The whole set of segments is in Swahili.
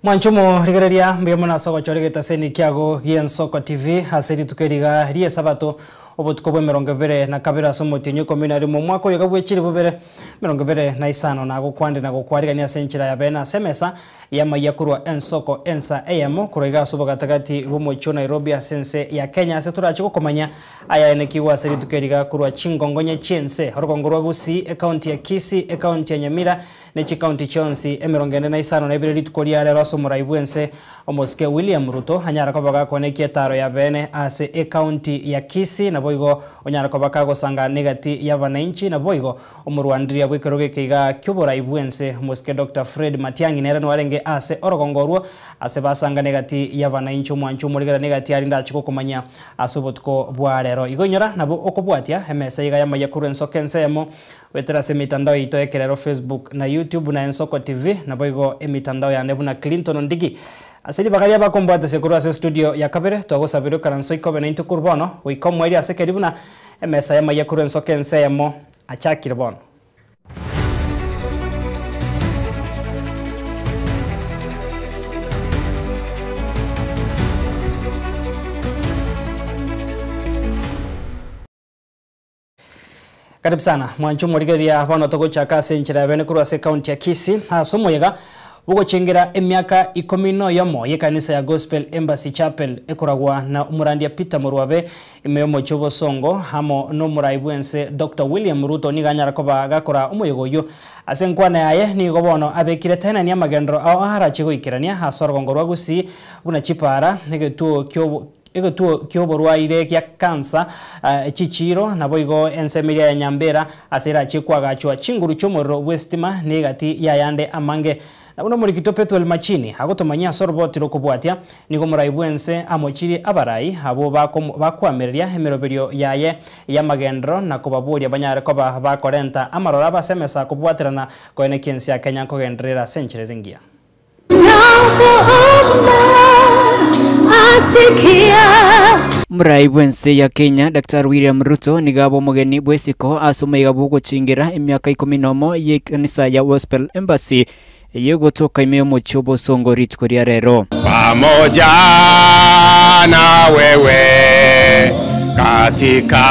Mwanchumo rigereria mbiyamuna soko choregeta seni kiago gien soko TV haseri tukeriga rie sabato obutuko bwe 20 na kabira somo tinyo kominari mu mwako yoga bwechiri bubere 20 na isano na gukwandi na gukwarigania senchira ya bena semesa ya mayakurwa ensoko ensa AM kuroiga sobo gatagati rumocho Nairobi sense ya Kenya seturachi gukomanya aya enekiwa seri tukeriga kurwa chingongonye chense horogongorwa gusi account ya Kisi account ya Nyamira nechi county chonsi emirongene na isano na ibireri tukoria rero asomura ibwense omoske William Ruto hanyara ko baga konekie taro ya bene ase account ya Kisi na boigo onyara ko baka gosanga negati ya bananchi na boigo omurwandiria bwikeroge kiga kyobora ibwense omoske Dr. Fred Matiang'i nere nwarenge ase orogongorwo ase basanga negati ya bananchi mwanchu murigera negati ari ndachiko kumanya asobotko bwarero igonyora nabo okobwatia emesa iga ya mayakuru ensoke ensemo wetera se mitandao ito ekerero Facebook na YouTube na Ensoko TV na boigo emitandao ya Nebuna Clinton Ndigi asiri bakaria bakombwate sekuru ase studio ya kabere twagosabiro karanso ikobe na intukurbono wikomwe iri ase keribuna emesa ya mayakuru ensoke ensemo achakirbono. Karibu sana mwanchumo rigeria bono togochaka senchira bene kurwa se county ya Kisi asomo yega ugo chengera emyaka 10 yomo yekanisa ya Gospel Embassy Chapel ekoragwa na umurandia Peter Murwabe imeyomo chobo songo hamo no muraibwense Dr. William Ruto niganyara koba gakora umuyogoyo asenkwana yaye ni gobono abekire tena ni amagendro aho harachigo ikirania hasorgongorwa gusi buna chipara negetuo kyoborwa ire kya kansa chichiro na boigo ensemiria ya Nyambera asera chikwa gachwa chinguru chomoro westima negati ya yande amange na uno muri kitopeto el machini agotomanya sorbotiro kubwatia nigo muraibwense amochiri abarai abo bakwamereria hemeroberio yaye ya magendro na kubaburia banyare ko bakorenta amarora basemesa kubwatirana ko enekensi ya Kenya ko gendrera century ringia Muraibwense ya Kenya Dr. William Ruto nigabo mugeni bwesiko asomaiga bugo chingira emyaka 10 ye kanisa ya Gospel Embassy yegotoka imeyomo chobo songo ritkoria rero pamoja na wewe katika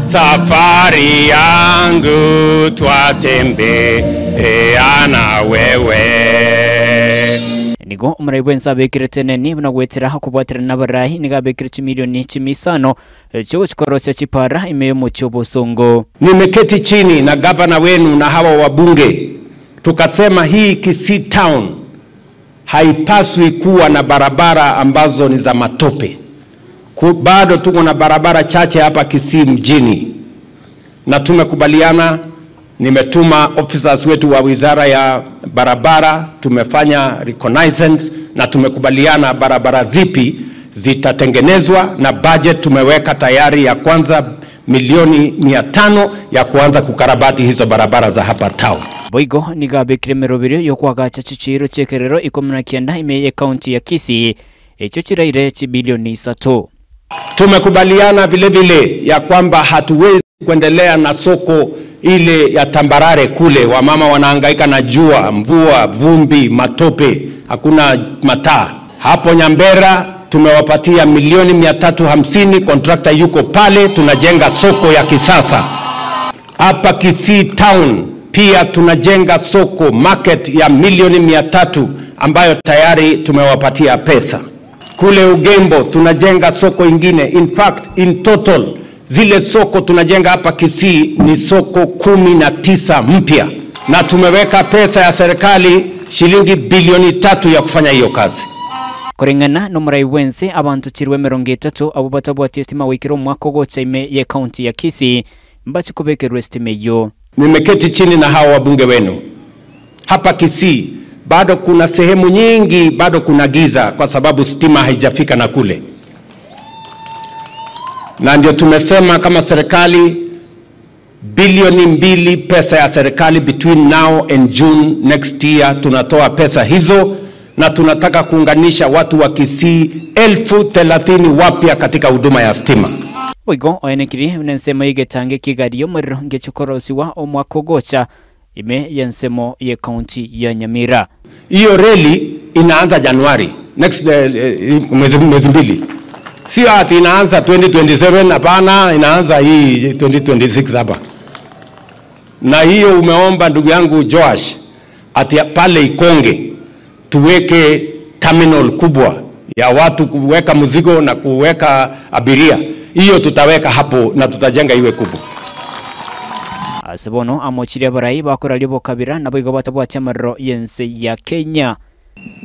safari yangu twatembea na wewe nigo umuraibwensa bekirete neni buna gwetera hakubwatira nabarahi niga bekirete milioni 5 cyo chikorosya chipara imeyomo chobo songo. Nimeketi chini na gavana wenu na hawa wabunge tukasema hii Kisii town haipaswi kuwa na barabara ambazo ni za matope. Bado tuko na barabara chache hapa Kisii mjini na tumekubaliana. Nimetuma officers wetu wa wizara ya barabara, tumefanya reconnaissance na tumekubaliana barabara zipi zitatengenezwa na budget tumeweka tayari ya kwanza milioni 500 ya kuanza kukarabati hizo barabara za hapa town. Boigo nigabe kiremerobiro yokwagacha chichiro chekerero 19 imeye county ya Kisii echo chiraire bilioni 3. Tumekubaliana vile vile ya kwamba hatuwezi kuendelea na soko ile ya tambarare kule wamama wanahangaika na jua, mvua, vumbi, matope, hakuna mataa. Hapo Nyambera tumewapatia milioni 350, contractor yuko pale, tunajenga soko ya kisasa. Hapa Kisii town pia tunajenga soko market ya milioni 300 ambayo tayari tumewapatia pesa. Kule Ugembo tunajenga soko ingine. In fact, in total zile soko tunajenga hapa Kisii ni soko 19 mpya na tumeweka pesa ya serikali shilingi bilioni 3 ya kufanya hiyo kazi. Korengana no muraibwense abantu chirwe 30 abo batabwati estima wikiro mwako gocha ime ye county ya Kisii mbachi kubekerwe estime yo. Nimeketi chini na hao wabunge wenu hapa Kisii, bado kuna sehemu nyingi bado kuna giza kwa sababu stima haijafika na kule. Na ndio tumesema kama serikali bilioni 2 pesa ya serikali between now and June next year tunatoa pesa hizo na tunataka kuunganisha watu wa Kisii 30,000 wapya katika huduma ya stima. Oigo oenekiri unensema igetange kigario muriro ngechokorosiwa omwako gocha ime ya nsemo ya kaunti ya Nyamira. Hiyo reli inaanza Januari next mwezi mbili. Sio ati inaanza 2027, hapana, inaanza hii 2026 hapa. Na hiyo umeomba ndugu yangu Joash ati pale Ikonge tuweke terminal kubwa ya watu kuweka mzigo na kuweka abiria. Hiyo tutaweka hapo na tutajenga iwe kubwa. Asibono amochiria barai bakora libo kabira na bigo batabwacha marro yense ya Kenya.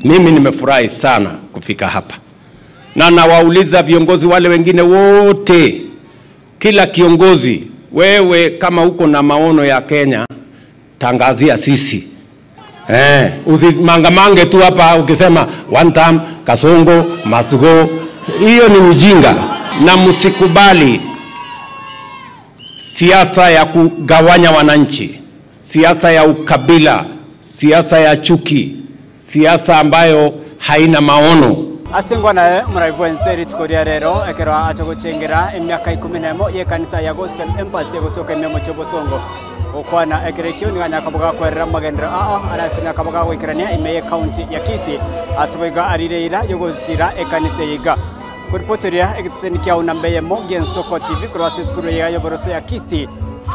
Mimi nimefurahi sana kufika hapa. Na nawauliza viongozi wale wengine wote, kila kiongozi, wewe kama uko na maono ya Kenya, tangazia sisi. Usimangamange tu hapa ukisema one time, Kasongo, Masugo, hiyo ni ujinga. Na msikubali siasa ya kugawanya wananchi, siasa ya ukabila, siasa ya chuki, siasa ambayo haina maono. Asengwa nae muraibwenseri tukoria rero ekera acha gucengera emyaka 11 ye kanisa ya Gospel Embassy gutoka Memo Chobosongo okwana ekerekio ni anyakabuga kwerera magendera arakinya kabuga gwikirania imeye county ya Kisii asiboiga arireira yogosira ekanisa yiga kuripoteria ekitseni kya unambeyemo Gensoko TV kurasi skuru ya yoboroso ya Kisii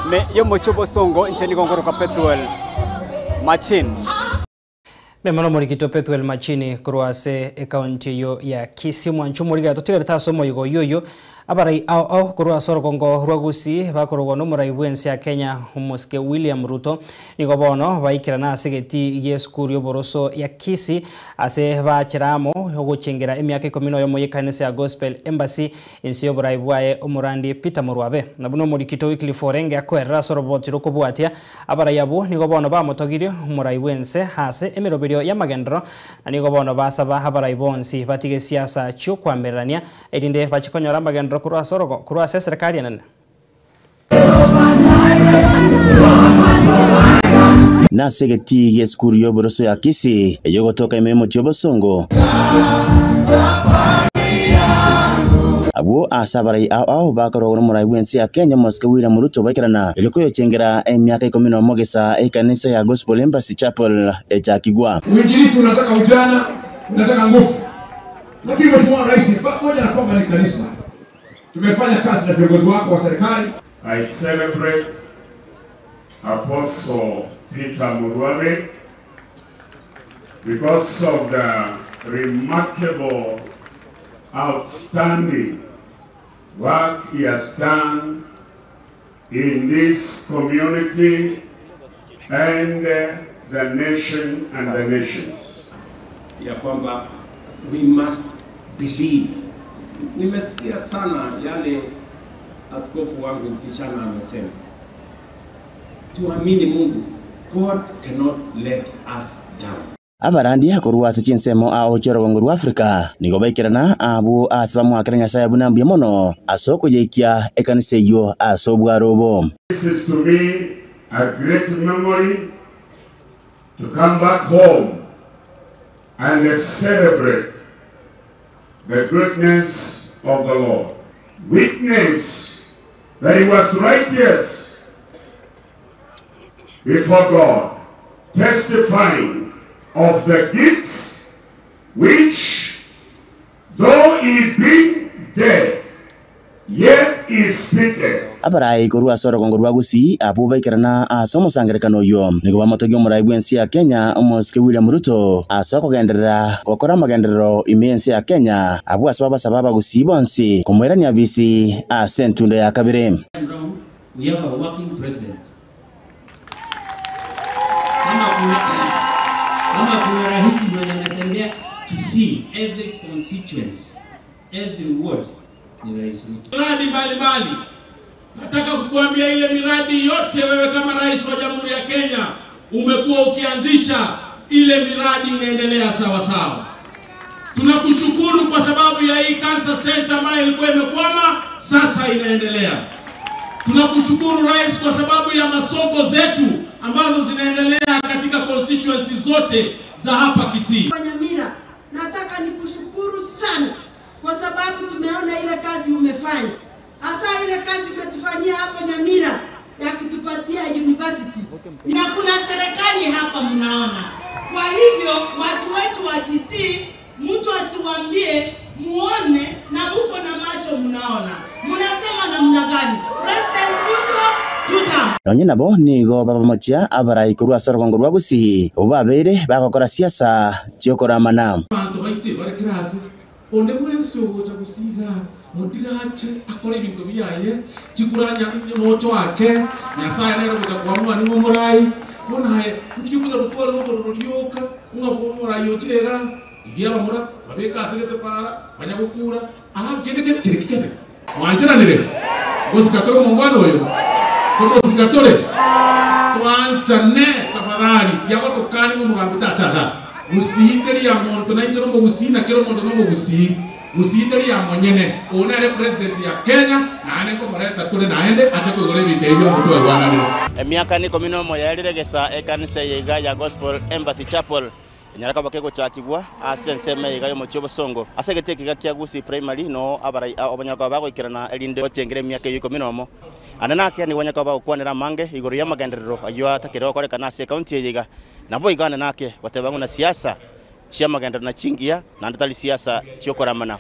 me Memo Chobosongo ncheni gongoroka Petrol Machine. Memano morikito Petrol Machine kurwase akaunti yo ya Kisii mwanchu muriga tutigata somo yugo yoyo abarai au kurwa sorokongo rwagusi bakorwa no muraibwensi ya Kenya umuske William Ruto nigobono baikirana asegeti yeskuru yoboroso ya Kisii ase bachiramo yogucengera emyaka 11 mu yekanisa ya Gospel Embassy insiyo buraibwaye umurandi Peter Murwabe nabuno morikito wikli forenge akwera sorobotiro kubwatia abarai abo nigobono bamotogirio muraibwense hase emiroberio ya magendro nigobono basaba abarai bonsi batige siasa cyo kwamerania edinde bachikonyora magendro kurwa serikali nene na segeti yeskuru yoboroso ya Kisii yogotoka Memo Chobosongo abo asabarai au bakaro no muraibwensi ya Kenya Mosque William Ruto bakirana iliko yochengera emyaka 11 gesa ekanisa ya Gospel Embassy Chapel Kigwa. Uinjilisti unataka ujana, unataka nguvu. Lakini mheshimiwa rais pamoja na kwamba ni kanisa tumefanya kazi na viongozi wako wa serikali. I celebrate Apostle Peter Murwabe because of the remarkable, outstanding work he has done in this community and the nation and the nations. Ya kwamba we must believe. Nimesikia sana yale askofu wangu Kichana amesema. Tuamini Mungu. God cannot let us down. Abarandi hakorwa sechinsemo ao chorogongo rwa Afrika nigo baikirana abo asbamu akrenya sayabu nambia mono asoko jeikia ekanise yo asobwa robo. This is to me a great memory to come back home and celebrate the goodness of the Lord. Witness that he was righteous before God, testifying of the gifts which, though he be dead, yet is speaketh. Abarai korwa sorogongo rwa Gusii abo baikirana asomo sangerekano yo nigo bamotogyo muraibwensi ya Kenya Mosque William Ruto asoko genderera kokora magendero imensi ya Kenya abo asbaba sababa Gusii bonsi kumwerania bisi asentunda ya kabire. We have a working president. Kama kuna rahisi mwenye anatembea Kisii, every constituency, every ward ni rais Ruto. Miradi mbalimbali. Nataka kukuambia ile miradi yote wewe kama rais wa Jamhuri ya Kenya umekuwa ukianzisha, ile miradi inaendelea sawa sawa. Tunakushukuru kwa sababu ya hii cancer center ambayo ilikuwa imekwama, sasa inaendelea. Tunakushukuru rais kwa sababu ya masoko zetu ambazo zinaendelea katika constituency zote za hapa Kisii. Nyamira, nataka nikushukuru sana kwa sababu tumeona ile kazi umefanya. Hasa ile kazi umetufanyia hapo Nyamira ya kutupatia university. Na kuna mahali hapa mnaona. Kwa hivyo watu wetu wa Kisii, mtu asiwaambie muone na mko na macho mnaona. Mnasema namna gani? President Ruto tutam. Nonye nabo nigo baba mochia abarai kurwa sorogongo rwa Gusii obabere bagokora siasa chiokora mana. Bantu baite bari class onde mwensi ogocha gusiga mutigache akore ibintu biyaye chikuranya nocho wake nyasaye nero gocha kwamwa ni murai bonaye nkiyukuza gutwara n'ugororo ryoka ngabo murai yotega igiye bamura babeka asegete para banyagukura arafu kende kirikikebe wanchiranire gosikatoro mungwano oyo gosikatore twanchane tafadhali tiago tokani mu mugambi tachaga musiteri ya muntu na incho no gusina kero muntu no gusii musiteri ya monyene onere president ya Kenya na ane ko mareta tule naende acha ko gore binde ibyo so twa bwana ni emiaka ni komino mo yarire gesa ekanisa yega ya Gospel Embassy Chapel nyaraka bakego chakigwa asenseme yega yo mochobo songo asegete kya Gusii primary no abarai obanyaka bago ikirana elinde otengere miaka yiko minomo ananake ni wanyaka bago kwanira mange igoro ya magenderero aywa takero kore kana se county yega nabo igana nake watebangu na siasa chia magenderero na chingia na ndali siasa chiokora mana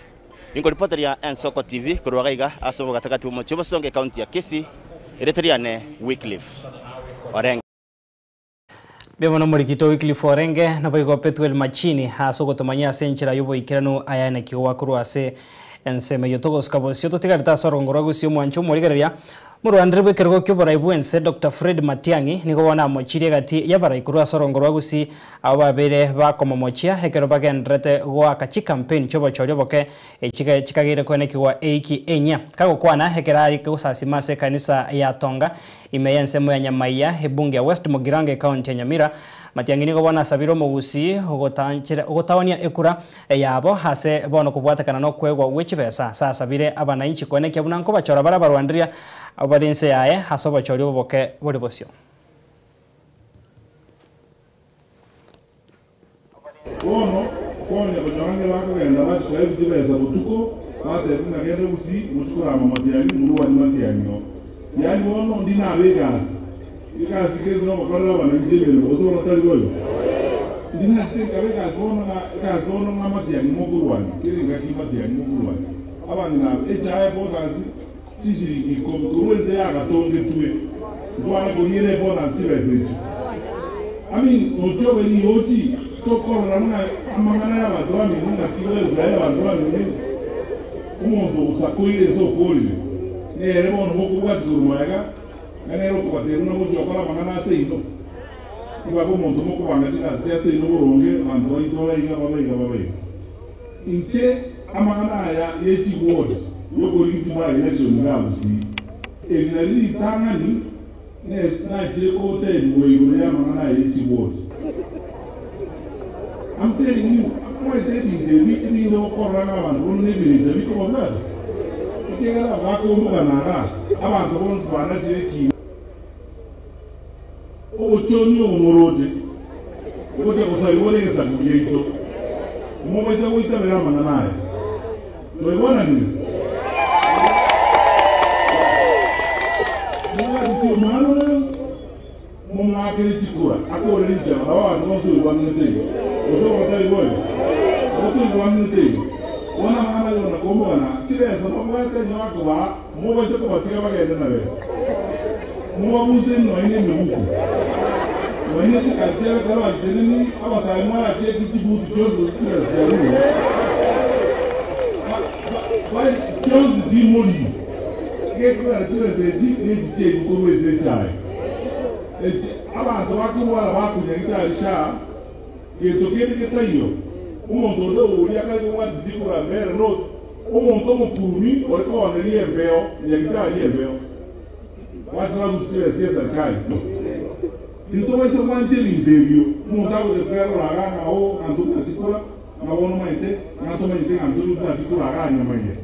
ingo reporter ya Ensoko TV kurwagaiga asobo gatakati mochobo songo county ya Kisii ereteriane Wycliffe Orengo. Biamono murikito Wycliffe Orenge na boigo Petwel Machini hasogo tomanya senchira yubo ikirano ayane kiwa kurwase enseme yotogo skabosio totigarita sorongoro Gusii mwancho murigereria murwandire bwekergo kyobora bwense Dr. Fred Matiang'i nigo wana mochire gati yabarai kurwa sorongoro Gusii abo babere bakoma mochia hekero bagendrete gwa kachi campaign chobo choryo boke chikagire kwene kiwa eiki enya kago kwana hekerari kusasima se kanisa ya Tonga imeyense mu ya Nyamaiya hebunge ya West Mugirange county ya Nyamira. Matiang'i nigo wana sabiro mu Gusii ogotawania ekura yabo hase bono kubwatakana no kwegwa wechibesa sa sabire abananchi kwene kyabunanko bachora barabarwandiria abarinse yae hasoba chori boke bori bosio ono konye kujange bako genda bacho kwa ibijibesa butuko bate bunga gende Gusii muchukura Matiang'i muruwa ni Matiang'i yani ono ndina Because kids no makorera bananjibele bozo batari boyo. Ndina sika beka zona na Matiang'i mugurwani. Kiri ngaki Matiang'i mugurwani. Abandi na echaye bogazi chishiri ikomturuze yagatonge tuwe. Ndwana bonire bona sibese. I mean, ojobe ni yoji tokora na amangana ya badwani na kiwe ya badwani ni. Umuntu usakoire zo koli. Nere bono mukugwa turumaga. Nero kwa teruna mujo kora mangana seino iba ko muntu moko bangachika sese ino boronge bantu ito baba inche amangana ya yechi ward yoko liti ba election nga Gusii evinali tangani na je ko te mwe ya mangana ya yechi ward. I'm telling you, I'm going to tell you, the week in the corner and only village, we come over. You can't have a go to Nara. About the ones who are not shaking. Oh, Johnny Omorote. What was I wanting as a Guyito? More is a way to Raman and I. Do I want to? Mama Chikura, I call it Jam, I want to do one thing. Also, what I want. What do one thing? One man on a Comona, Chile, some of what they know, more is about the rest. More Muslim or any Muku. When you think I tell the Lord, then I was I want to take it to Chile. Why chose the money? Get to a Chile, need to take always the time. Abantu bakuwa bakunyita alisha yetokete tayo umuntu ndo uli akago wazikura mere no umuntu mukumi oliko waneli embeo nyita ali embeo watu wakusire siasa kai tinto wese wanjeli ndebio umuntu akuzekera lagana au anduka tikula na wono maite na to maite anduka tikula ganya maye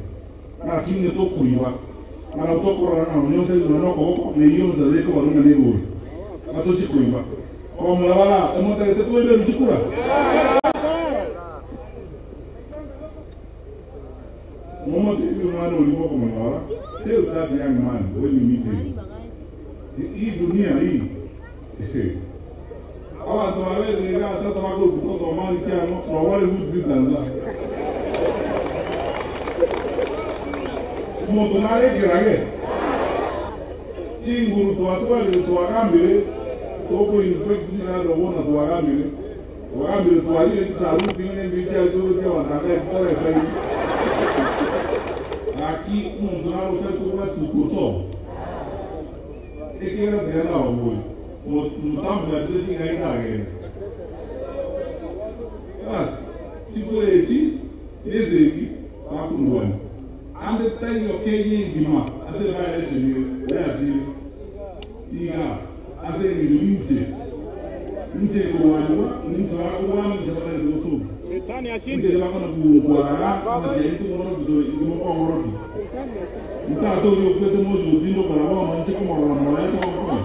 na kinyo to kuiwa na to korana na nyonse no ko ne yonse leko waruna nebo Mato Chikuimba. Como la bala, hemos traído todo el Chikura. Mama tell you man ulimo como ahora. Tell that young man when you meet him. Hii dunia hii. ya tata wako kutoka mali kiano na wale huzi Tanzania Mungu nale kirage chinguru tuwatwale tuwagambire toko inspect sina robona tuwagambire tuwalile saluti ngene mbicha alikuwa wanataka kutole sahihi Aquí Mungu nalo tatuwa tukuso ekera tena obwe mutambo yazeti ngainage basi chikulechi ezeki bakundwani ande tayo kenye ngima ase baye chini yaji iga ase ngilinje nje kuwanwa nje wakwana njabana ngoso tani ashinde nje bakona kuwara kama jeito ngono bido ngimo ko ngorodi mtato yo kwete mojo dindo kana wa nje ko mara mara to ko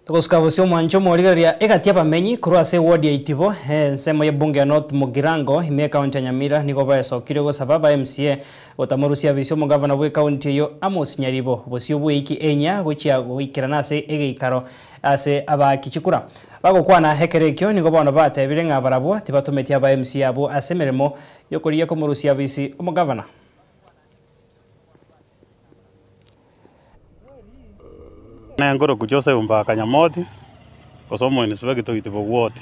Tukuskavusio mwancho morigaria egatia bamenyi kurwa se ward ya Itibo nsemo ya bunge ya North Mugirango ime county ya Nyamira niko baesokire go sababa MCA gotamurusia bisio mugavana bwe county yo Amos Nyaribo bosio bwe iki enya gochia goikira nase egeikaro ase abakichikura bagokwana hekerekyo niko bona batebire ngabarabo tibatumetia aba MCA abo asemeremo yokoria komurusia bisi omugavana Nengoro kujose umbaka Nyamoti kosomo inisbegi to Itibo ward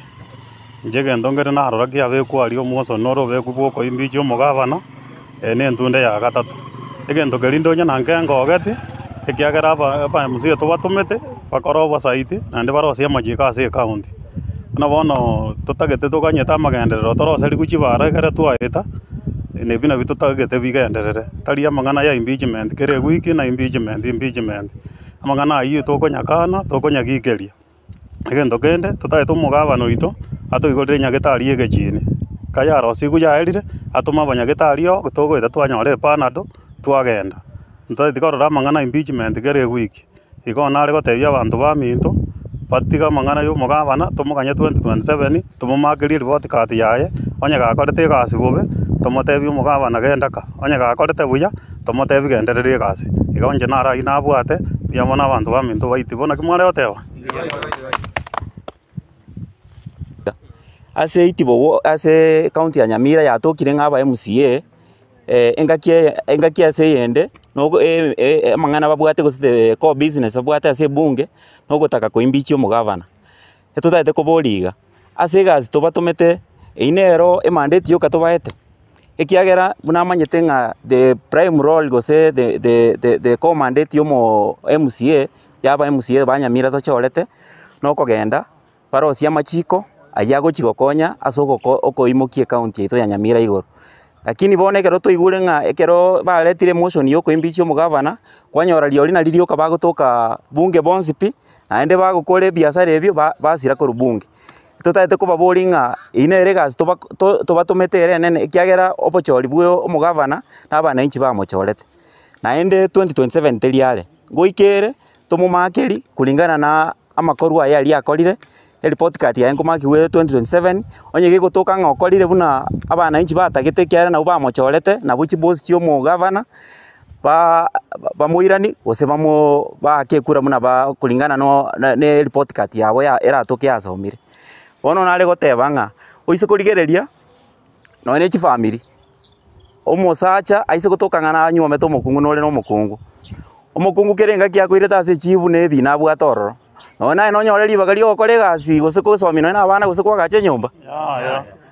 njege ndongere na harora kia beku ali omuso noro beku boko imbicho mugavana ne ntunde ya gatatu ege ndogerindo nya nangengo ogeti ekiagera aba MCA to batumete bakoro basaiti nande barosia majika ase county na bono tutagete tukanyeta magenderero toroseri kuchibara gere twaita ne bina bitutagete bigenderere taria mangana ya impeachment kere wiki na impeachment amangana ayi tokonyakana tokonyagikeria egento kende tutaye tumugavana oito atoigorire nyagetari egechini kaya rosigu yaerire atuma abanyagitari o togoeta twanyore panado twagenda ntaye tikorora amangana impeachment kere wiki ikona ari gotebia abantu ba minto patiga amangana y'omugavana tumuganye 2027 tumumakerie report card yaye onye gakorete egasi bobe tumotebia omugavana gendaka onye gakorete buya tumotebia genderere egasi igonje nara inabwate yamona abantu ba minto baiti bona kimware oteba ase Itibo ase county ya Nyamira yatokire ngaba MCA engakia ase yende nogo mangana babwate gosite ko business babwate ase bunge nogo taka ko imbichi omugavana etutaete koboliga ase gazi tobatomete inero mandate yo katobaete ekiagera buna manyete nga the prime role gose the commandate yo mo MCA yaba MCA ba Nyamira tochorete noko genda parosia machiko ayago chigokonya asoko okoimokie county ito ya Nyamira igoro lakini bone kero toigure nga ekero baletire motion yo koimbichi omugavana kwanyora lioli na lilio kabagotoka bunge bonsipi naende bagokore biashara ebyo basira ko rubunge tutaete ko babolinga inere gas tobatometere nene kiagera opochori bwo omugavana nabana inchi bamochorete naende 2027 teriale goikere tomumakeri kulingana na amakoru aya ali akorire report card ya ngomaki we 2027 onye gigotoka ngokorire buna abana inchi batagete kiara na bamochorete na buchi boss tio omugavana bamuirani gose bakekura muna ba kulingana no ne report card yabo ya eratoke asomire bono nare goteba nga oise kurigereria no ne chi family omosacha aise gotoka ngana nyuome to mokungu nore no mokungu omokungu kerenga kiakoire tase chibu ne bina bwa tororo nona no nyore libagari okore gasi gose ko somino na bana gose kwa gache nyumba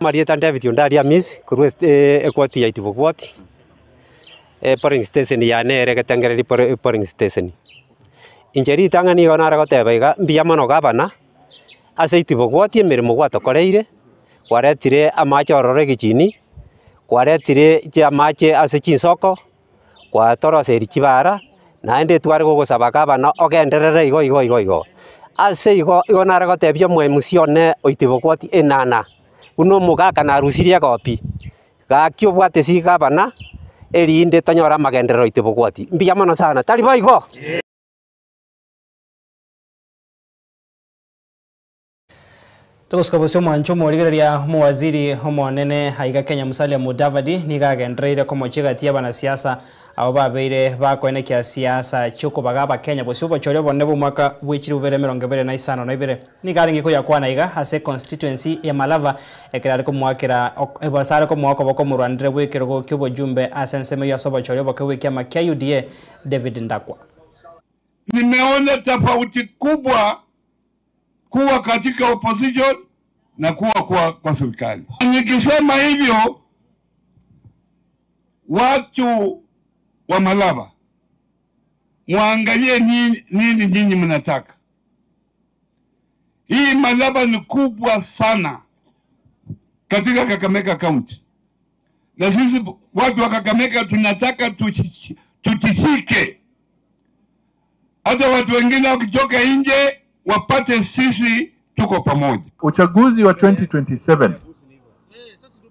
Marieta David Ondaria Miss kuru ekwati ya Itibo kwati polling station ya nere getengere polling station injeri tangani onara goteba iga mbia mono gabana ase Itibo kwati emirimo gwatokoreire kwaretire amachorore gichini kwaretire amache ase chinsoko kwatoroseri chibara naende tware gogosaba gabana ogenderere igo ase igo nara gotebia mwe musione Itibo kwati enana uno mugaka na rusiria gopi gakio bwate si gabana erinde tonyora magenderero Itibo kwati mbia mono sana tari boigo Tukuskabusio mwancho mworigereria muwaziri homonene haiga Kenya Musalia Mudavadi nigagendereire ko mochigati abanasiasa abo babeire bakoenekia siasa chuko bagaba Kenya bosio bochore bonne bo mwaka wechiri ubere 2022 nigaringi ko yakwana iga ase constituency ya Malava ekirari ko mwakira ebasare ko mwako boko murandire bwekero kyo jumbe asenseme ya sobo chore boko wekia makia UDA David Ndakwa. Nimeona tofauti kubwa kuwa katika opposition na kuwa kwa serikali. Nikisema hivyo, watu wa Malava muangalie nini nyinyi mnataka. Hii Malava ni kubwa sana katika Kakamega County, na sisi watu wa Kakamega tunataka tutishike. Hata watu wengine wakitoka nje wapate sisi tuko pamoja. Uchaguzi wa 2027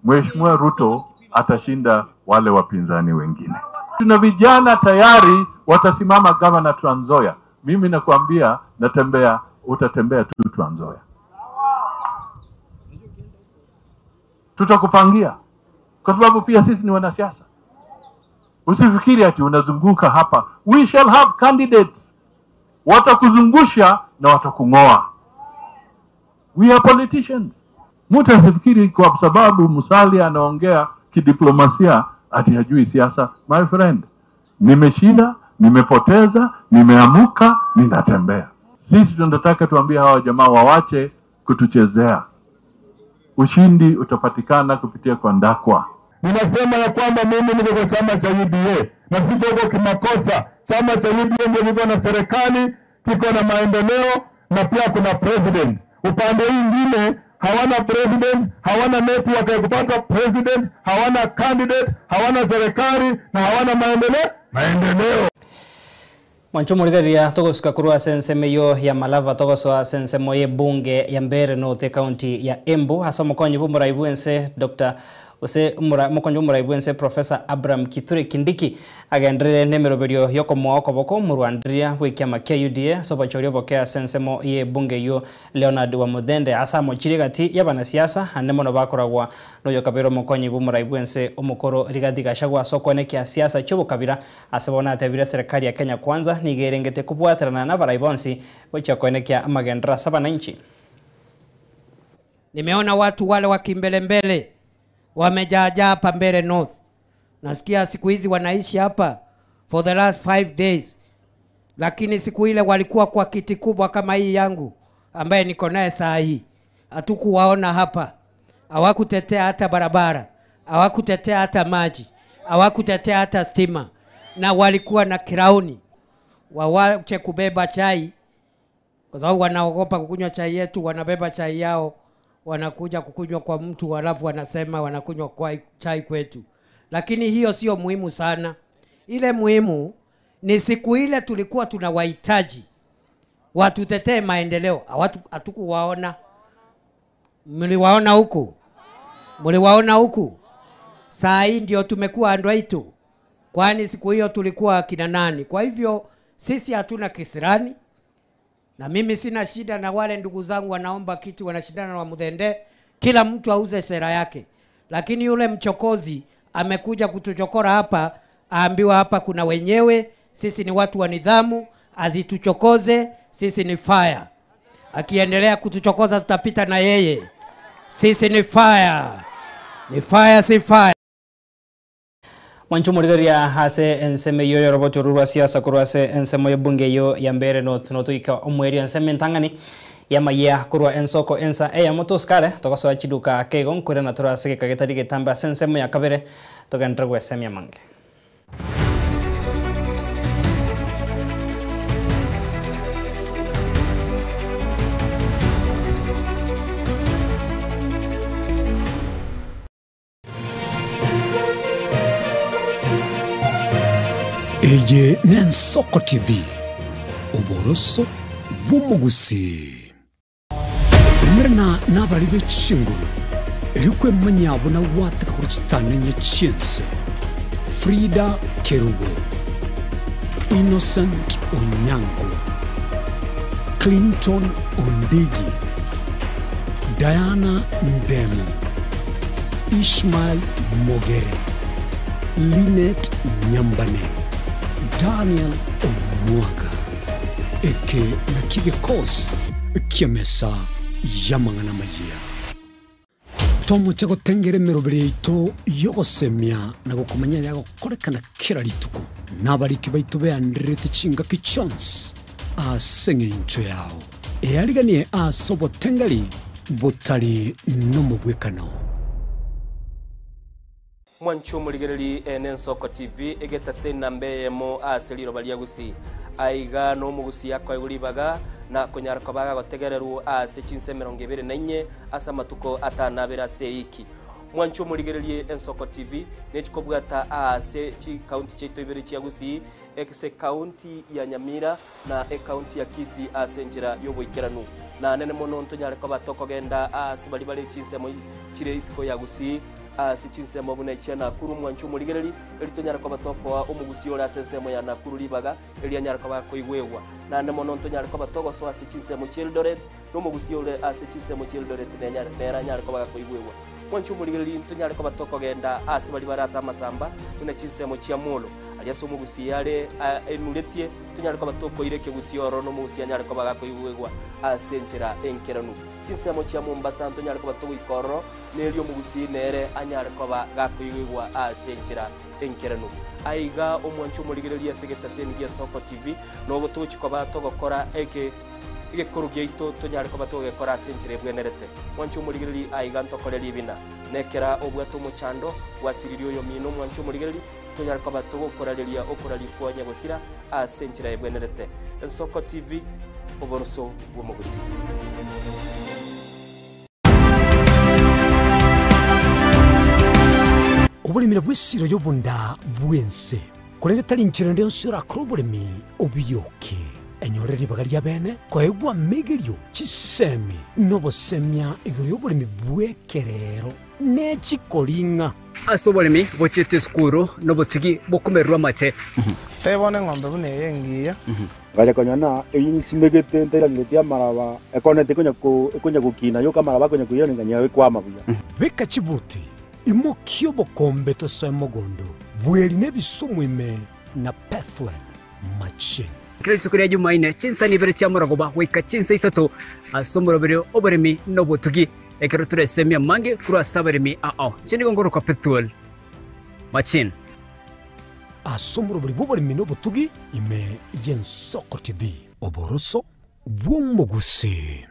Mheshimiwa Ruto atashinda wale wapinzani wengine. Tuna vijana tayari watasimama Governor Trans Nzoia. Mimi nakwambia natembea, utatembea tu Trans Nzoia. Tutakupangia kwa sababu pia sisi ni wanasiasa. Usifikiri ati unazunguka hapa. We shall have candidates. Watakuzungusha na watakung'oa. We are politicians. Mtu asifikiri kwa sababu Musalia anaongea kidiplomasia ati hajui siasa. My friend, nimeshinda, nimepoteza, nimeamuka, ninatembea. Sisi tunataka tuambie hawa jamaa wawache kutuchezea. Ushindi utapatikana kupitia kwa Ndakwa. Ninasema ya kwamba mimi niko kwa chama cha UDA na siko kimakosa. Chama cha UDA ndio kiko na serikali, kiko na maendeleo na pia kuna president. Upande mwingine hawana president, hawana network ya kupata president, hawana candidate, hawana serikali na hawana maendeleo. Mwancho murigeria togosuka kurwa sensemeyo ya Malava togosoa sensemoye bunge ya Mbeere North County ya Embu hasa mukonyi bumuraibuense Dr. Ose mukonyi bumuraibuense Professor Abraham Kithure Kindiki agendere nemeroberio yoko mwako boko murwandria wekia makia UDA soba chorio bokea sensemo ye bunge yo Leonard wa Mudende asa mochiri gati y'abanasiasa hanemo no bakoragwa no yokabero mukonyi bumuraibuense umukoro Rigathi Gachagua soko nekia siasa chobo kabira asabona atebire serikali ya Kenya kwanza nigerengete kubwaterana na baraibonsi wecha koenekia amagendra sabananchi. Nimeona watu wale wa kimbelembele wamejaajaa hapa Mbeere North. Nasikia siku hizi wanaishi hapa for the last 5 days. Lakini siku ile walikuwa kwa kiti kubwa kama hii yangu ambaye niko naye saa hii. Hatukuwaona hapa. Hawakutetea hata barabara, hawakutetea hata maji, hawakutetea hata stima. Na walikuwa na kirauni wawache kubeba chai kwa sababu wanaogopa kukunywa chai yetu, wanabeba chai yao wanakuja kukunywa kwa mtu alafu wanasema wanakunywa kwa chai kwetu. Lakini hiyo sio muhimu sana. Ile muhimu ni siku ile tulikuwa tunawahitaji watutetee maendeleo. Hatukuwaona. Mliwaona huku? Mliwaona huku? Saa hii ndio tumekuwa andwaitu. Kwani siku hiyo tulikuwa kina nani? Kwa hivyo sisi hatuna kisirani. Na mimi sina shida na wale ndugu zangu wanaomba kitu wanashindana na Mudende. Kila mtu auze sera yake. Lakini yule mchokozi amekuja kutuchokora hapa, aambiwa hapa kuna wenyewe, sisi ni watu wa nidhamu, azituchokoze, sisi ni fire. Akiendelea kutuchokoza tutapita na yeye. Sisi ni fire. Ni fire si fire. Mwancho murigeria hase enseme yo roboti rurwa siasa kurwase ensemo yo bunge yo ya Mbeere North notuika omweri enseme ntangani ya maya kurwa ensoko ensa ya motoskare tokaso chiduka kego nkure na turaseke kagetari getamba ensemo ya kabere tokantragwe semya mange. Eye Nensoko TV Uboroso bw'umugusi Mrena n'abari b'Kinguru erikwe manyabona wataka kuri kitane cyense Frida Kerubo Innocent Onyango Clinton Ondigi Diana Ndemu, Ishmael Mogere, Linet Nyambane, Daniel Omwaga, eke na kigekos kiamesa yamangana mayia. Tomo chako tengere merobere ito yogosemia na gukumanya yago korekana kira rituko nabariki baitu be andrete chinga kichons a senge incho yao eariganie a sobo tengali botali no mubwekano. Mwanchu muligereri Nensoko TV egeta sena mbeyemo aseliro baliagusi aiga no mugusi yakwa iguribaga na kunyara kwabaga gotegereru ase chinse 24 asa matuko atanabera seiki. Mwanchu muligereri Nensoko TV nechikobwata ase chi county cheto ibere chiagusi ekse county ya Nyamira na county ya Kisii ase njira yoboikeranu na nene mono ntonyara kwa batoko genda ase bali chinse mo chire isiko yagusi si chinse mabuna ichana kuru Mwanchu muligereri elitonyara kwa batoko wa umugusi ora sensemo ya nakuru libaga elianyara kwa koigwewa na nene mono ntonyara kwa batoko so ase chinse mo Childoret no mugusi ora ase chinse mo Childoret nenyara kwa koigwewa. Mwanchu muligereri ntonyara kwa batoko genda ase bali barasa masamba kuna chinse mo Chiamolo aliaso mugusi yale enuletie tonyara kwa batoko ireke gusi oro no mugusi anyara kwa bagako igwegwa asenchera enkeranu chinse mo Chia Mombasa ntonyara kwa batoko ikoro nelio mugusi nere anyara kwa bagako igwegwa asenchera enkeranu aiga omwanchu muligereri asegeta seni Soko TV no gotochi kwa batoko kora igekoro gyeito tonyara kwa batoko gekora asenchera bwenerete mwanchu muligereri aiga ntokoreri bina nekera obwato muchando wasiririo yo mino mwanchu muligereri tonyara kwa batoko koraleria okorali kwa nyagosira asenchera ebwenerete Nsoko TV oboroso bw'omugusi. Obulimira bw'essiro y'obunda bwense kulenge tali nchira ndio sira krobulimi obiyoke enyore libaga lya bene koegwa megerio chisemi nobosemia igrio bulimi bwekerero nechikolinga asobolimi bochete skuru nobotigi bokumerwa mate tebone ng'ombe bune yengiya Gaya konyana simegete ntera ngetia maraba ekonete konya gukina yo kamaraba konya kuyona nganya kwa mabuya beka chibuti imokyo bokombe to semogondo bweli nebisumwime na pathway machine Kristo kuri Jumaine chinsa ni bere cyamuragoba weka chinsa isato asomoro bere oberemi nobotugi ekero turesemia mange kura saberemi chini gongoro kwa petrol machine asomoro bere boberemi nobotugi ime Yensoko TV oboroso bw'omugusi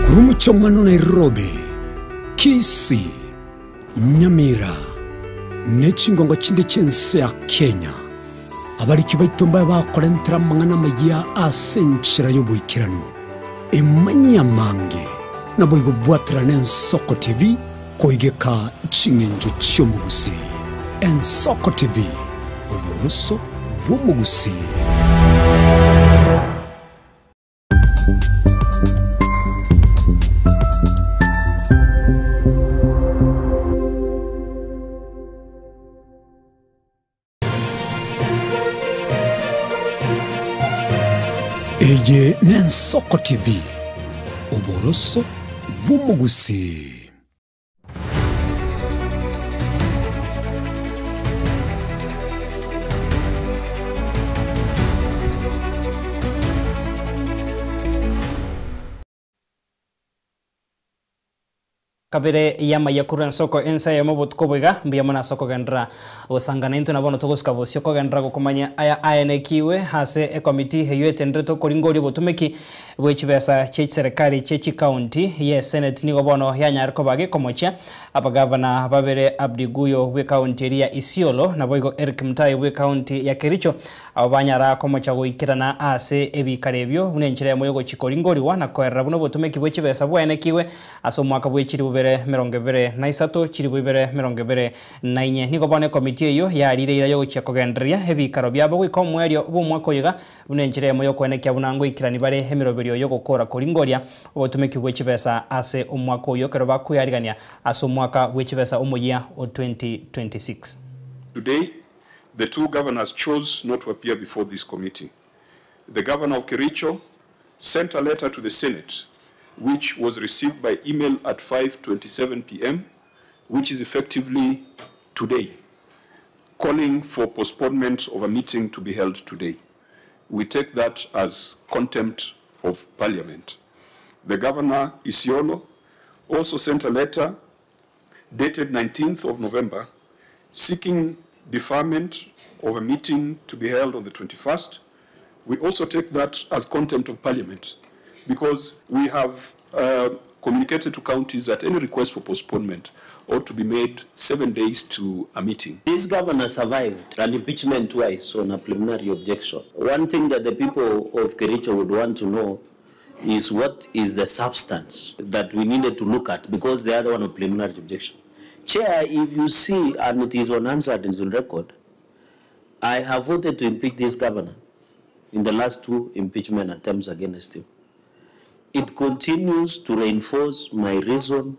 Kurumucho mano Nairobi Kisii Nyamira nechingongo chinde chense ya Kenya abariki baitomba bakorentera mangana magia asenchira yoboikirano emanya mange naboigo bwatra Nensoko TV koigeka chingenjo chyomugusi Nsoko TV oboroso bw'omugusi. Eye Nensoko TV oboroso bw'omugusi. kabere yama yakuru Nsoko ensa ya mobotko bwega mbiyamona soko gendra osangana into nabono togoska bosyo ko gendra gukomanya aya ayenekiwe hase committee heyete ndreto kolingori botumeki bwechibesa chechi serikali chechi county ye senate nigo bono yanyarko bage komocha aba governor babere Abdiguyo we county ya Isiolo na boigo Eric Mtai we county ya Kericho abanyara komocha goikirana ase ebikarebyo unenchira moyogo chikolingori wana koerra buno botumeki bwechibesa bwayenekiwe aso mwaka bwechiri bubere 23 chiri bubere 24 nigo bone committee yo yarire ira yo chiakogendria ebikaro byabo gwikomwerio bumwako yiga unenchira moyo kwenekia bunango ikirani bare hemiroberio yo gukora kolingoria obotumeki bwechibesa ase omwako yo kero bakuyarigania aso mwaka bwechibesa omoya o 2026. Today the two governors chose not to appear before this committee. The governor of Kericho sent a letter to the Senate which was received by email at 5:27 p.m., which is effectively today, calling for postponement of a meeting to be held today. We take that as contempt of Parliament. The Governor, Isiolo, also sent a letter dated 19th of November seeking deferment of a meeting to be held on the 21st. We also take that as contempt of Parliament because we have communicated to counties that any request for postponement ought to be made 7 days to a meeting. This governor survived an impeachment twice on a preliminary objection. One thing that the people of Kericho would want to know is what is the substance that we needed to look at, because the other one of preliminary objection. Chair, if you see, and it is unanswered, it's on record, I have voted to impeach this governor in the last 2 impeachment attempts against him. It continues to reinforce my reason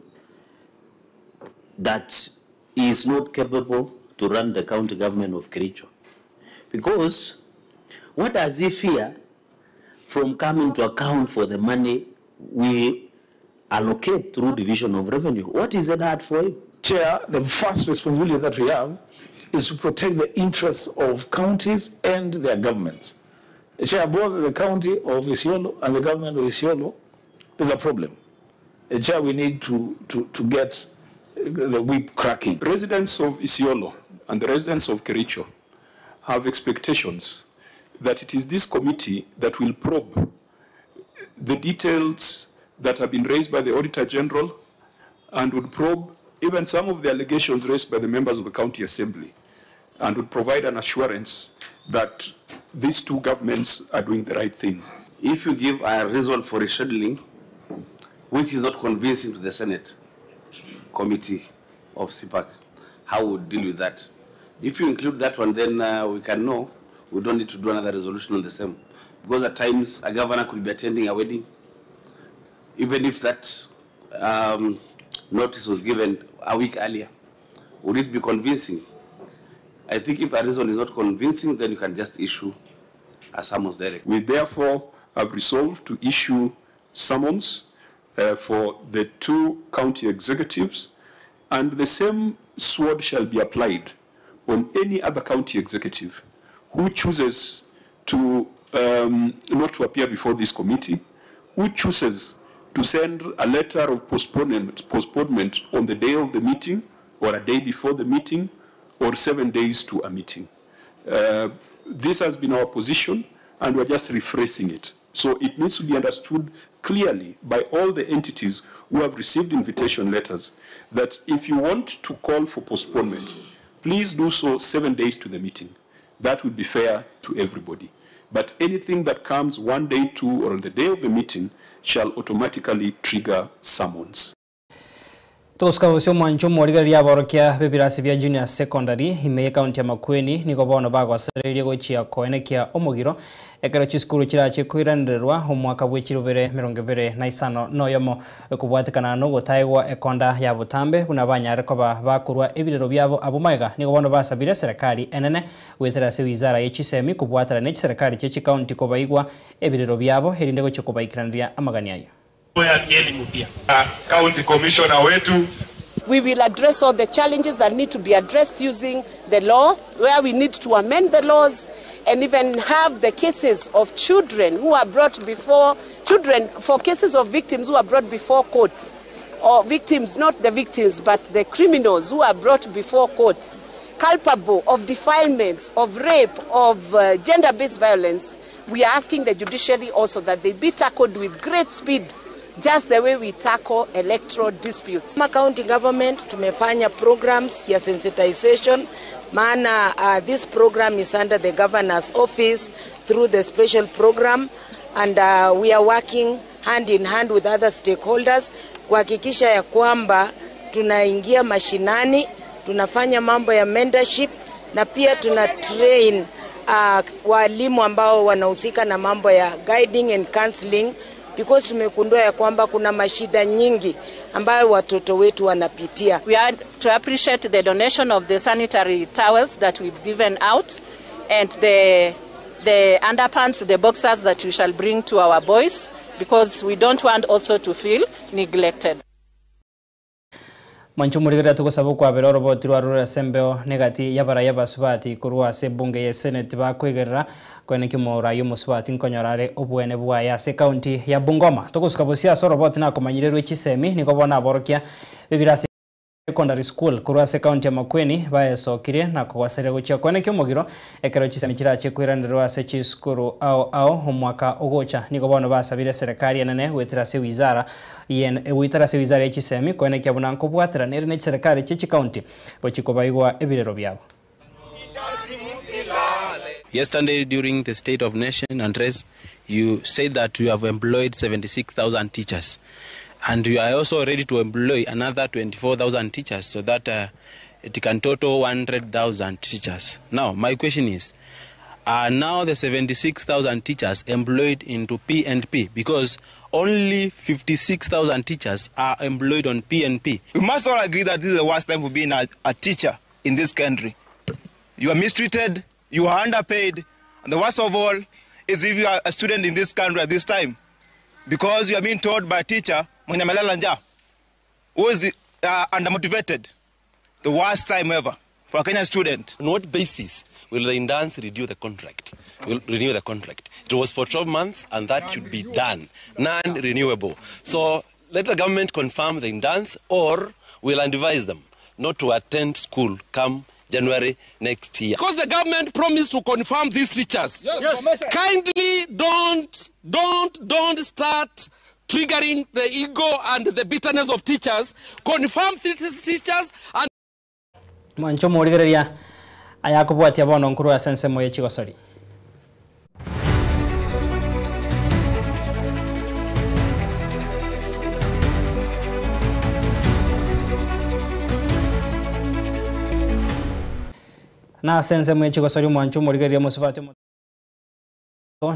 that he is not capable to run the county government of Kericho. Because what does he fear from coming to account for the money we allocate through division of revenue? What is it hard for him? Chair, the first responsibility that we have is to protect the interests of counties and their governments. Chair, both the county of Isiolo and the government of Isiolo, there's a problem. Chair, we need to get the whip cracking. Residents of Isiolo and the residents of Kericho have expectations that it is this committee that will probe the details that have been raised by the Auditor General and would probe even some of the allegations raised by the members of the County Assembly and would provide an assurance that these 2 governments are doing the right thing. If you give a reason for rescheduling, which is not convincing to the Senate Committee of CPAC, how we deal with that? If you include that one, then we can know. We don't need to do another resolution on the same. Because at times, a governor could be attending a wedding, even if that notice was given a week earlier. Would it be convincing? I think if a reason is not convincing, then you can just issue a summons direct. We therefore have resolved to issue summons for the 2 county executives, and the same sword shall be applied on any other county executive who chooses to not to appear before this committee, who chooses to send a letter of postponement on the day of the meeting or a day before the meeting or 7 days to a meeting. This has been our position, and we're just rephrasing it. So it needs to be understood clearly by all the entities who have received invitation letters that if you want to call for postponement, please do so 7 days to the meeting. That would be fair to everybody. But anything that comes 1 day to or on the day of the meeting shall automatically trigger summons. Toska usio mwancho mworigeria borokia bebirasi bya junior secondary ime county ya Makueni niko bono bagwasereria gochia koenekia omugiro ekero chiskuru kirache kuiranderwa omwaka bwechirubere 2025 noyomo kubwatikana no gutaigwa ekonda ya butambe buna banyare koba bakurwa ebirero byabo abumaiga niko bono basabire serikali enene gwetera se wizara y'echisemi kubwatara ne serikali chechi county kobaigwa ebirero byabo herinde gocho kobaikiraniria amagani ayo. County Commissioner wetu. We will address all the challenges that need to be addressed using the law, where we need to amend the laws and even have the cases of children who are brought before, for cases of victims who are brought before courts, or victims, not the victims, but the criminals who are brought before courts, culpable of defilements, of rape, of gender-based violence. We are asking the judiciary also that they be tackled with great speed, just the way we tackle electoral disputes. Kama county government tumefanya programs ya sensitization, maana this program is under the governor's office through the special program, and we are working hand in hand with other stakeholders kuhakikisha ya kwamba tunaingia mashinani, tunafanya mambo ya mentorship na pia tuna train walimu ambao wanahusika na mambo ya guiding and counseling, because tumekundua ya kwamba kuna mashida nyingi ambayo watoto wetu wanapitia. We are to appreciate the donation of the sanitary towels that we've given out and the underpants, the boxers that we shall bring to our boys because we don't want also to feel neglected. Manchumurigera tugusaba kwa beroro botirwa rura sembeo negati yabara yabasubati kurwa se bunge ya senate ba kwegerera kwene kimora yumusubati nkonyorare obwene bwa ya se county ya Bungoma tuguskabosia so robot na komanyirero ikisemi niko bona borokia bibira secondary school kurwa se county ya Makueni baesokire na kwasere guchia kwene kimogiro ekero chisemi kirache kwiranirwa se chiskuru au umwaka ogocha niko bona basabire serikali nene wetira se wizara witara se wizara ya chisemi kwene kyabuna nkobwatira nere ne serikali chichi county bochiko baigwa ebirero byabo. Yesterday during the State of Nation address, you said that you have employed 76,000 teachers. And you are also ready to employ another 24,000 teachers so that it can total 100,000 teachers. Now, my question is, are now the 76,000 teachers employed into P&P? Because only 56,000 teachers are employed on P&P. We must all agree that this is the worst time for being a teacher in this country. You are mistreated, you are underpaid, and the worst of all is if you are a student in this country at this time. Because you are being told by a teacher, who is undermotivated. The worst time ever for a Kenyan student. On what basis will the Indans renew the contract? It was for 12 months and that should be done. Non-renewable. So let the government confirm the Indans or we'll advise them not to attend school come January next year. Because the government promised to confirm these teachers. Yes. Kindly don't start triggering the ego and the bitterness of teachers. Confirm these teachers and Mancho murigeria ayakubwatia bono nkuru asense moye chigosori. Na sense moye chigosori mancho murigeria musubati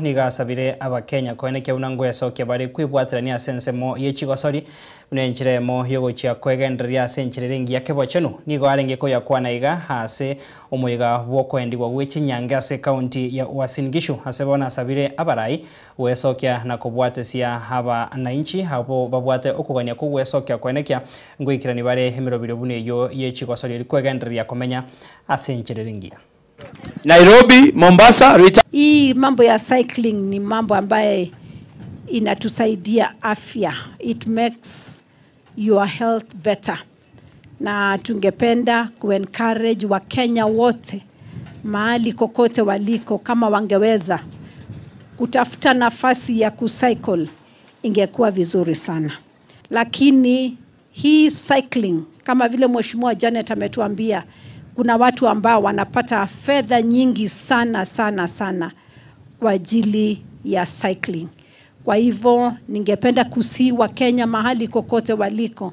nigasabire abakenya kweneke unango yasoke bari kwibwatirania sensemo yechigosori unenchiremo yogochia kwegenderia senchiriringi yakebochenu nigo arenge ko yakwana iga hase umuiga bwokwendigwa gwichinyanga se county ya Uasin Gishu hasebona sabire abarai wesokia na kubwatesia haba nainchi habo babwate okugania ko wesokia kwenekia ngwikirani bare hemirobiro bune yo yechigosori kwegenderia komenya asenchiriringi Nairobi, Mombasa, hii mambo ya cycling ni mambo ambaye inatusaidia afya. It makes your health better. Na tungependa kuencourage wa Kenya wote mahali kokote waliko kama wangeweza kutafuta nafasi ya kucycle ingekuwa vizuri sana. Lakini hii cycling kama vile Mheshimiwa Janet ametuambia kuna watu ambao wanapata fedha nyingi sana kwa ajili ya cycling. Kwa hivyo ningependa kusi wa Kenya mahali kokote waliko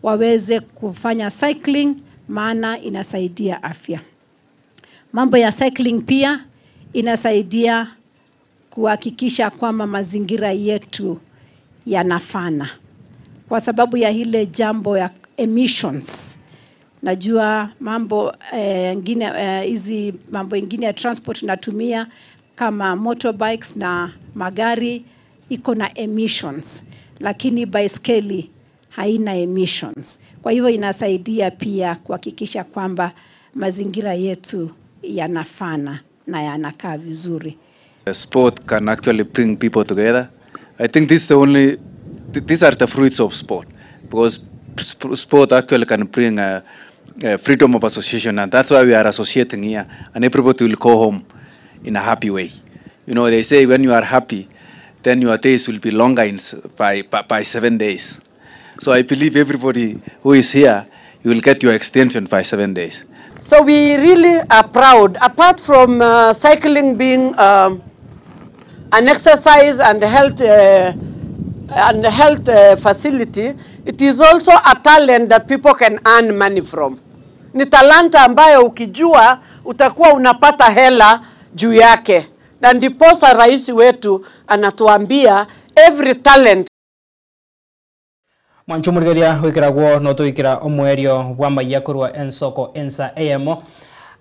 waweze kufanya cycling maana inasaidia afya. Mambo ya cycling pia inasaidia kuhakikisha kwamba mazingira yetu yanafana. Kwa sababu ya ile jambo ya emissions. Najua mambo hizi mambo ingine ya transport natumia kama motorbikes na magari iko na emissions, lakini baiskeli haina emissions. Kwa hivyo inasaidia pia kuhakikisha kwamba mazingira yetu yanafana na yanakaa vizuri. Sport can actually bring people together. I think these are the fruits of sport, because sport actually can bring freedom of association, and that's why we are associating here, and everybody will go home in a happy way. You know, they say when you are happy, then your days will be longer by 7 days. So I believe everybody who is here, you will get your extension by 7 days. So we really are proud, apart from cycling being an exercise and health facility, it is also a talent that people can earn money from. Ni talanta ambayo ukijua utakuwa unapata hela juu yake. Na ndiposa rais wetu anatuambia every talent. Mwanchumurigeria wikiragwo no tuikira omwerio bwa maiyakurwa ensoko ensa amo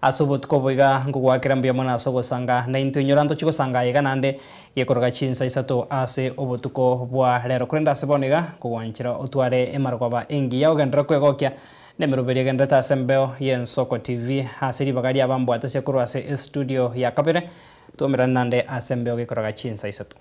asobot koboiga ngugwakira mbia mona sogo sanga na into nyoranto chiko sanga yega nande yekoroga chinsa isato ase obotuko bwa lero kurenda seboniga kugwanchira otware emargoba engi ya ogendra kwegokia nemeruberia gendeta sembeo yensoko TV asiri bagari abambo atase kuru ase studio ya kabere tomera nande asembeo gekoroga chinsa isato